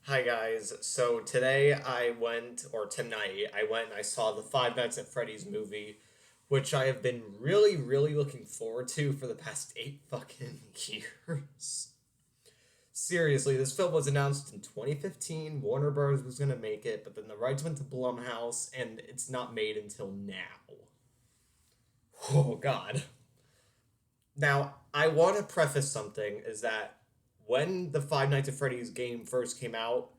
Hi guys. So today or tonight, I went and I saw the Five Nights at Freddy's movie, which I have been really, really looking forward to for the past 8 fucking years. Seriously, this film was announced in 2015. Warner Bros. Was gonna make it, but then the rights went to Blumhouse, and it's not made until now. Oh God. Now, I want to preface something is that when the Five Nights at Freddy's game first came out,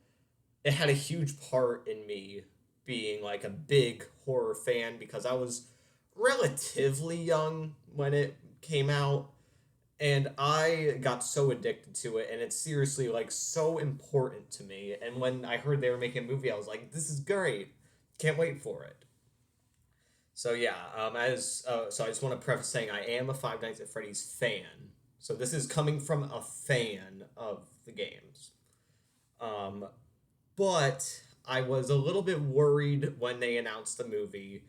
it had a huge part in me being like a big horror fan because I was relatively young when it came out and I got so addicted to it and it's seriously like so important to me. And when I heard they were making a movie, I was like, this is great. Can't wait for it. So yeah, so I just want to preface saying I am a Five Nights at Freddy's fan. So this is coming from a fan of the games. Um, but I was a little bit worried when they announced the movie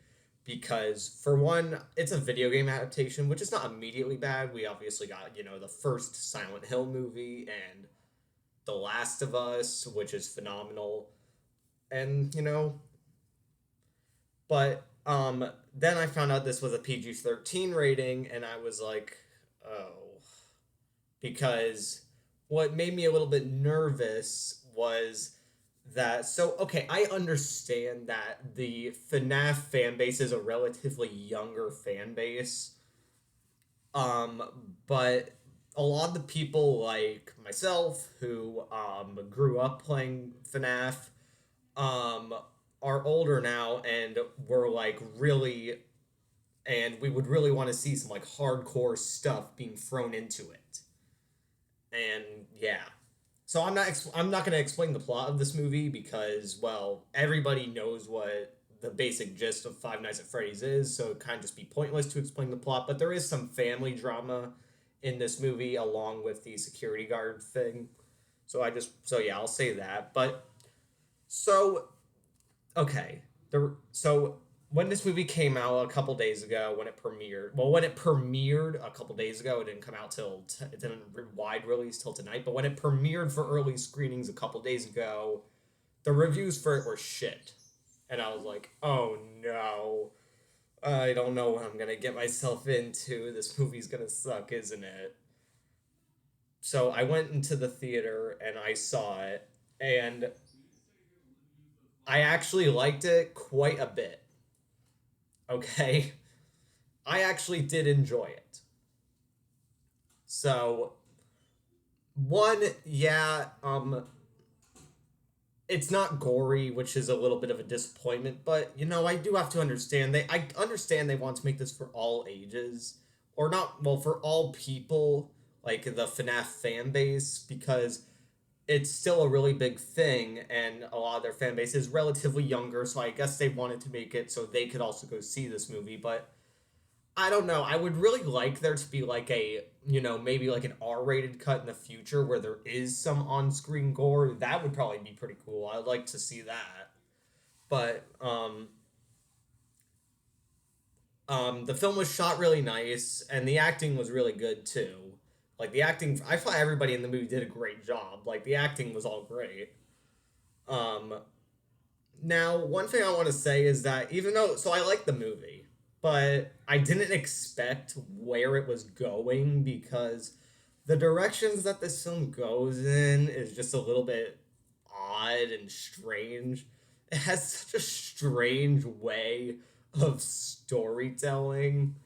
because, for one, it's a video game adaptation, which is not immediately bad. We obviously got, the first Silent Hill movie and The Last of Us, which is phenomenal. And, but then I found out this was a PG-13 rating, and I was like, oh. Because what made me a little bit nervous was okay, I understand that the FNAF fan base is a relatively younger fan base. Um, but a lot of the people like myself who grew up playing FNAF um are older now and were like really and we would really want to see some like hardcore stuff being thrown into it. And yeah, so I'm not going to explain the plot of this movie because well everybody knows what the basic gist of Five Nights at Freddy's is, so it kind of just be pointless to explain the plot. But there is some family drama in this movie along with the security guard thing. So yeah, I'll say that. But so okay, so when this movie came out a couple days ago, when it premiered a couple days ago, it didn't come out it didn't wide release till tonight. But when it premiered for early screenings a couple days ago, the reviews for it were shit, and I was like, oh no, I don't know what I'm gonna get myself into. This movie's gonna suck, isn't it? So I went into the theater and I saw it, and I actually liked it quite a bit. Okay, I actually did enjoy it. So one, yeah, it's not gory, which is a little bit of a disappointment, but I do have to understand I understand they want to make this for all ages. Or not well, for all people, like the FNAF fan base, because it's still a really big thing and a lot of their fan base is relatively younger, so I guess they wanted to make it so they could also go see this movie, but I don't know. I would really like there to be like maybe like an R-rated cut in the future where there is some on-screen gore. That would probably be pretty cool. I'd like to see that. But the film was shot really nice and the acting was really good too. Like the acting, I thought everybody in the movie did a great job. Like the acting was all great. Um, Now, one thing I want to say is that I like the movie, but I didn't expect where it was going because the directions that this film goes in is just a little bit odd and strange. It has such a strange way of storytelling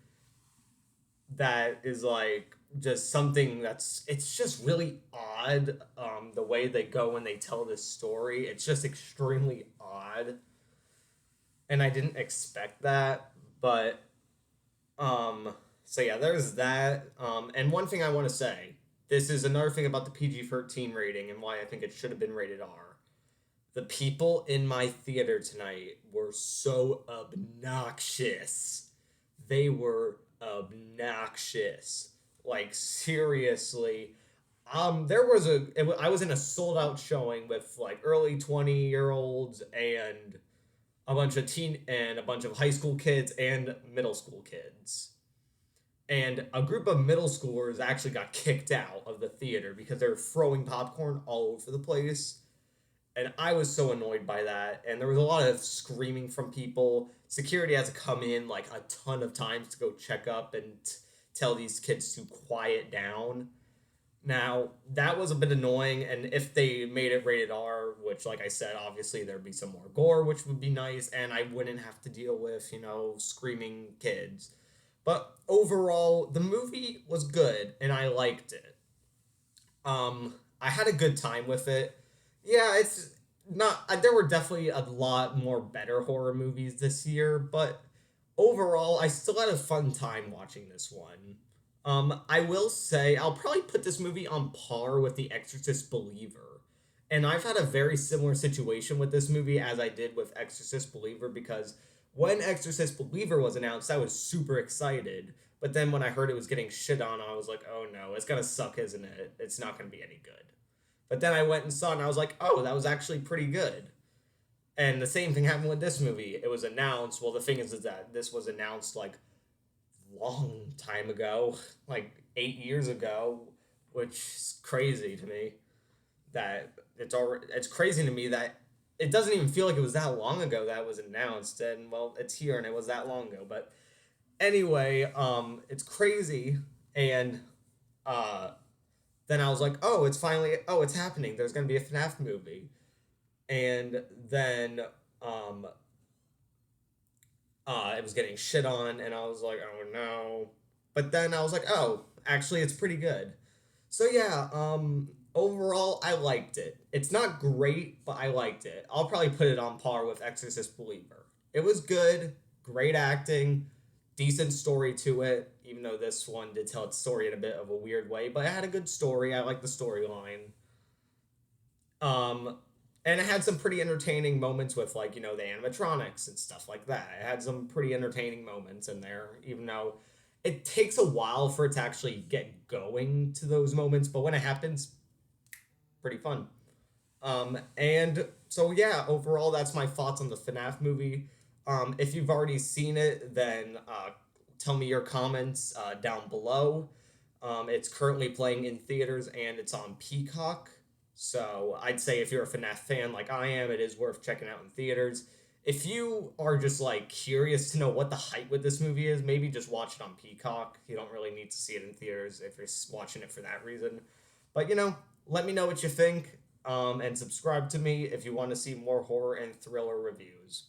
that is like just something it's just really odd. The way they go when they tell this story, it's just extremely odd, and I didn't expect that. But so yeah, there's that. And one thing I want to say, this is another thing about the PG-13 rating and why I think it should have been rated R. The people in my theater tonight were so obnoxious. They were obnoxious. Like seriously. I was in a sold out showing with like early 20-year-olds and a bunch of high school kids and middle school kids. And a group of middle schoolers actually got kicked out of the theater because they were throwing popcorn all over the place. And I was so annoyed by that. And there was a lot of screaming from people. Security had to come in like a ton of times to go check up and tell these kids to quiet down. Now, that was a bit annoying, and if they made it rated R, which, like I said, obviously there'd be some more gore, which would be nice, and I wouldn't have to deal with, screaming kids. But overall, the movie was good, and I liked it. I had a good time with it. Yeah, it's not. There were definitely a lot more better horror movies this year, but overall, I still had a fun time watching this one. I will say I'll probably put this movie on par with The Exorcist Believer. And I've had a very similar situation with this movie as I did with Exorcist Believer because when Exorcist Believer was announced, I was super excited. But then when I heard it was getting shit on, I was like, oh no, it's gonna suck, isn't it? It's not gonna be any good. But then I went and saw it and I was like, oh, that was actually pretty good. And the same thing happened with this movie. It was announced. Well, the thing is that this was announced like long time ago, like 8 years ago, which is crazy to me. That it's crazy to me that it doesn't even feel like it was that long ago that it was announced, and well, it's here and it was that long ago. But anyway, it's crazy, and uh, then I was like, oh, it's happening. There's gonna be a FNAF movie, and then um, it was getting shit on, and I was like, oh no. But then I was like, oh, actually, it's pretty good. So yeah, overall, I liked it. It's not great, but I liked it. I'll probably put it on par with Exorcist Believer. It was good, great acting, decent story to it. Even though this one did tell its story in a bit of a weird way, but it had a good story. I liked the storyline. Um, and it had some pretty entertaining moments with like the animatronics and stuff like that. It had some pretty entertaining moments in there, even though it takes a while for it to actually get going to those moments. But when it happens, pretty fun. And so yeah, overall, that's my thoughts on the FNAF movie. If you've already seen it, then tell me your comments down below. It's currently playing in theaters and it's on Peacock. So I'd say if you're a FNAF fan like I am, it is worth checking out in theaters. If you are just like curious to know what the hype with this movie is, maybe just watch it on Peacock. You don't really need to see it in theaters if you're watching it for that reason. But let me know what you think, and subscribe to me if you want to see more horror and thriller reviews.